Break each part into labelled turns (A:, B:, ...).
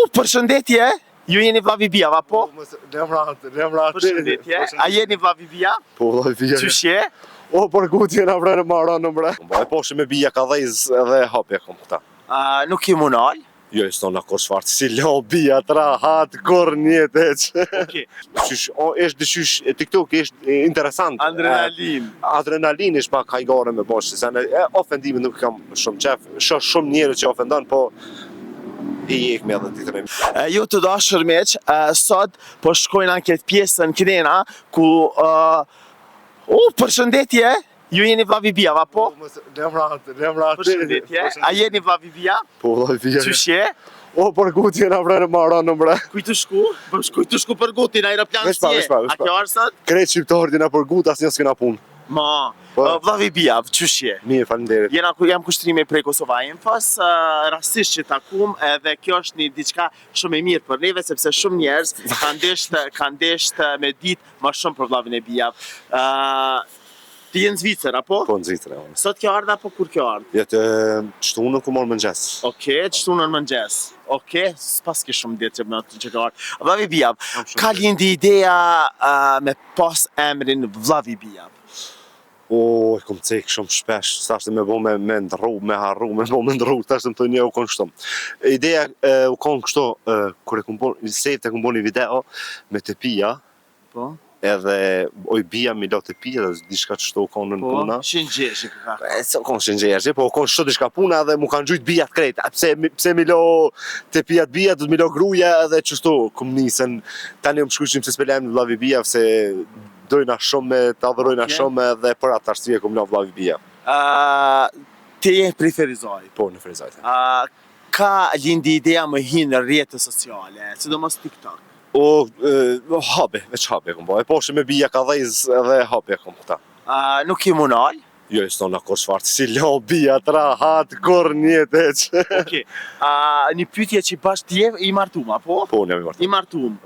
A: Përshëndetje, ju jeni vllavi Bijav, apo?
B: Lemrat.
A: Përshëndetje, a jeni vllavi Bijav?
B: Po, vllavi Bijav.
A: Qysh je?
B: O, për kuti jena vrerë mara në bre. E poshë me bija ka dhejz edhe hapje kom këta.
A: Nuk i munal?
B: Jo, i stona kur shfartë, si lo bija të rahat, kur njët eq.
A: Okej.
B: Ishtë dëshysh, TikTok ishtë interesant.
A: Adrenalin.
B: Adrenalin ishtë pak hajgare me boshë, se në ofendimin nuk kam shumë qef. Shumë njerë që ofendan, po i jek me edhe titërim.
A: Ju të dashur miq, sot po shkojnë në këtë pjesën Knena, ku përshëndetje, ju jeni vllavi Bijav, apo?
B: Lemrat.
A: Përshëndetje, a jeni vllavi Bijav?
B: Po, vllavi Bijav.
A: Qysh je?
B: O, për kuti jena vrerë mara në bre.
A: Kujtë shku? Kujtë shku për gutin, aeroplan si je? A kjo arë sot?
B: Kretë shqiptarët jena për gut, asë një s'kena punë.
A: Vllavi Bijav, qysh je?
B: Mirë, faleminderit.
A: Jam kushtrimi prej Kosova Infos, rastisht që takum, edhe kjo është një diçka shumë e mirë për neve, sepse shumë njerëz kanë deshtë me ditë më shumë për vllavin e Bijav. Ti je në Zvicër, apo?
B: Po, në Zvicër, ja.
A: Sot kjo ardha, apo kur kjo ardhë?
B: Jetë qëtunën ku morë mëngjes.
A: Okej, qëtunën mëngjes. Okej, s'pas ke shumë ditë që kjo ardhë. Vllavi Bijav, ka lindi ideja me pas emrin vllavi Bijav?
B: O, e kom cek shumë shpesh, sa është me bo me ndru, me harru, me bo me ndru, ta është më të një u konë kështu. Ideja u konë kështu, kër e kom bo, sejt e kom bo një video me të pija, edhe oj bija mi lo të pija dhe dishka që shto u konë në puna.
A: Po, shëngjeshi këka.
B: Se u konë shëngjeshi, po u konë shto dishka puna dhe mu kanë gjujt bijat krejt. Pse mi lo të pijat bija, du të mi lo gruja edhe që shto, kom nisën, tani më shkushim se s'pelem në vllavi Bijav, se dojna shumë, të adhërojna shumë dhe për atë arsye kom lo vllavi Bijav.
A: Ti e preferizoj?
B: Po, në Ferizoj.
A: Ka lindi ideja më hinë në rrjetet sociale, sidomos TikTok?
B: O, veç hape kom bo. E poshë me bija ka dhejz edhe hape kom këta.
A: Nuk i munal?
B: Jo, i stona kur shfartë, si lo bija të rahat, kur njët eq.
A: Okej. Një pyetje që bash t'je i martum, apo?
B: Po, një martum.
A: I martum.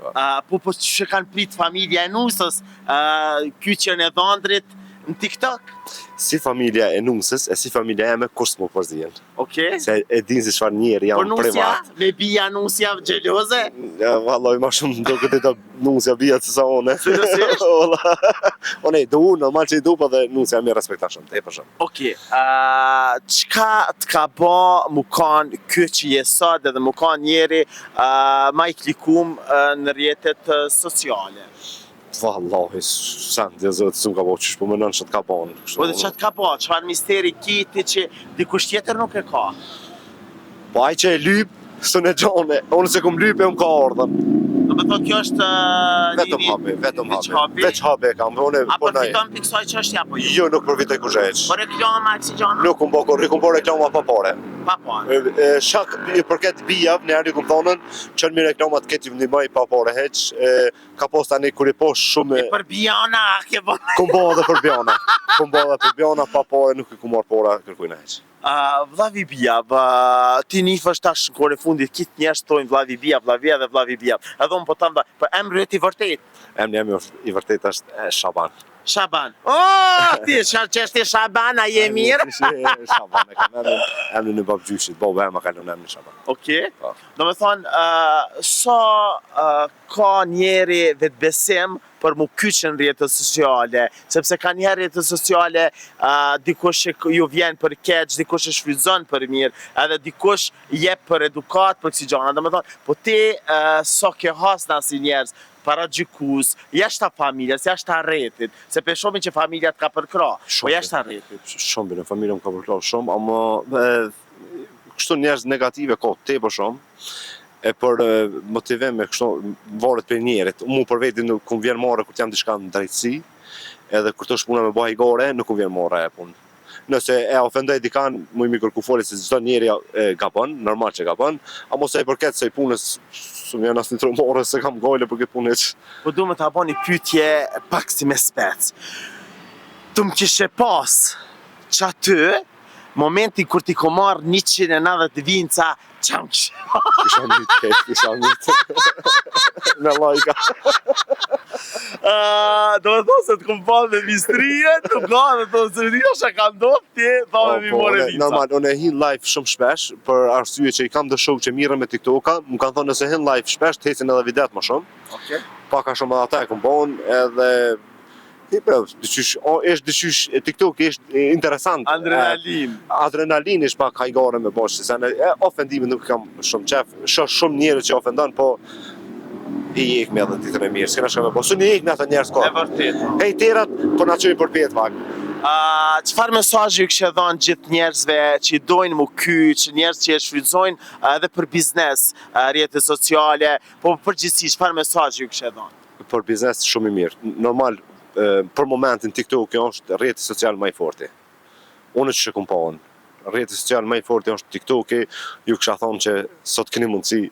A: Po që kanë prit familja e nusës, kyqen e dhëndrit në TikTok?
B: Si familja e nusës, e si familja e me kur s'mu përzien.
A: Okej.
B: Se e din si shfar njerë janë privat.
A: Me bija nusja gjeloze?
B: Valloj, ma shumë do këtë të nusja bija të sa one.
A: Seriosisht?
B: One, do unë, normal që i du, pa dhe nusja mi respekta shumë, te për shumë.
A: Okej, qka t'ka ba mu kanë kjo që je sot edhe mu kanë njeri ma i klikum në rrjetet sociale?
B: Vallahi, sen, dhe zëtë, s'u ka po qysh, po më nënë që t'ka banë.
A: Po dhe që t'ka ba, qëfar misteri kiti që dikush tjetër nuk e ka?
B: Po aj që e lyp, së në gjone, unë se kom lyp e unë ka ardhen.
A: Do me thot kjo është
B: Vetëm hapi. Veç hapi e kam.
A: A përfiton për kësaj çështja apo jo?
B: Jo, nuk përfitoj kur zheq.
A: Po reklama, eksigjona?
B: Nuk kom bo reklama pa pare.
A: Pa pare?
B: Shak për këtë Bijav, në herë kom thonën, që në mi reklamat këtë një mëj pa pare heq, ka pos tani kur i posh shumë...
A: E për Bijana, ke bo...
B: Kom bo edhe për Bijana. Kom bo edhe për Bijana, pa pare, nuk i kom marrë pora kërkujna heq.
A: Vllavi Bijav, ti nifësh tash në kore fundit, kitë njerës tojnë vllavi Bijav, dhe vllavi Bijav. Edhe unë po tamba, për emri i vërtet?
B: Emri i vërtet është Shaban.
A: Shaban. Ti që është Shaban, a je mirë?
B: Shaban, e kam emri në babgjyshit, bobe e ma kalon emri Shaban.
A: Okej. Do me thonë, sa ka njeri vetë besim për mu kyqen rrjetet sociale, sepse ka njerë rrjetet sociale, dikush ju vjen për keq, dikush e shfrytëzon për mirë, edhe dikush jep për edukat, për kësi gjana. Do me thonë, po ti sa ke hasna si njerëz, para gjykus, jashtë familjes, jashtë rrjetit, se për shumë që familja t'ka përkra, po jashtë rrjetit.
B: Shumë bine, familja m'ka përkra shumë, ama kështu njerëz negative ka te për shumë, e për motivim me kështu varet për njerit. Mu për veti nuk kom vjen marrë kur t'jam diçka në drejtësi, edhe kur të shpuna me bëha i gore, nuk kom vjen marrë e punë. Nëse e ofendoj dikan, mu i mi kërku foli se çdo njeri gabon, normal që gabon, a mos e përket se i punës, së më janë asë një tromore se kam gojle për këtë punës.
A: Po du me t'a bo një pytje pak si me spec. Tu më kishe pas që aty, momenti kur ti ko marrë 190 vinca, qa më kishe?
B: Kisha njët, kisha njët. Me lajka.
A: Do me thonë se të kom pa me mistrije, të ka dhe të se një shë ka ndodhë, ti thome mi more vica.
B: Normal, unë e hin live shumë shpesh, për arsye që i kam dhe shok që mirë me TikTok-a, më kanë thonë nëse hin live shpesh, të hesin edhe videot më shumë. Paka shumë edhe ata e kom bon, edhe është TikTok është interesant. Adrenalin është pak hajgare me bosh, se në ofendimin nuk kam shumë qef, shumë njerëz që ofendon, po i jek me edhe titër e mirë, s'kena shka me bosh, su një jek me ata njerëz ko.
A: E vërtet.
B: Hej, terat, po na qëjnë për petë pak.
A: Qëfar mesazh ju kështë dhënë gjithë njerëzve që i dojnë mu kyç, njerëz që e shfrytëzojnë edhe për biznes, rrjetet sociale, po përgjithësi çfarë mesazh ju kështë dhënë?
B: Për biznes shumë i mirë. Normal, për momentin TikTok është rrjeti social më i forti. Unë që kom pa unë. Rrjeti social më i forti është TikTok, ju kisha thonë që sot keni mundësi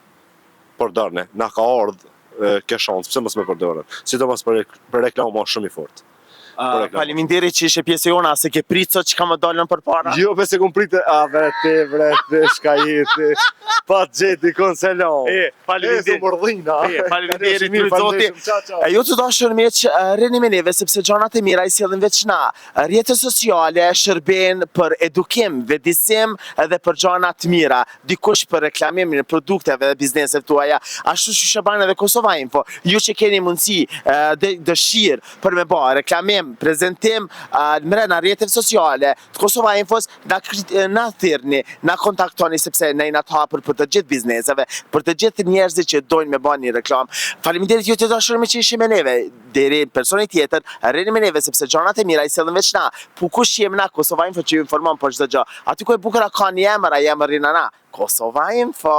B: përdorni. Na ka ardhur kjo shans, pse mos më përdorën? Sidomos për reklama shumë i fortë.
A: Faleminderit që ishe pjesë jona, se ke pritë sot që ka më dalën për para?
B: Jo, se kom pritë, vrete, shka jeti, pa gjeti konselon.
A: Faleminderit. Faleminderit, të zoti.
B: Ciao.
A: Ju të dashur miq, rrini me neve, sepse gjanat e mira i sjellin veç na. Rrjetet sociale shërben për edukim, vedisim edhe për gjana të mira. Dikush për reklamimin e produkteve dhe bizneseve tuaja. Ashtu që shëbajnë edhe Kosova Info. Ju që keni mundësi, dëshirë për me ba reklamim, prezentim mrena rrjeteve sociale të Kosova Infos, na thirrni, na kontaktoni sepse ne jena të hapur për të gjithë bizneseve, për të gjithë njerëzit që dojnë me bani një reklam. Faleminderit ju të dashur me që ishi me neve, deri personi tjetër, rrini me neve sepse gjanat e mira i sjellin veç na. Po kush jem na, Kosova Info që ju informon për çdo gjë. Aty ku e bukur ka një emër, ai emër rina na. Kosova Info.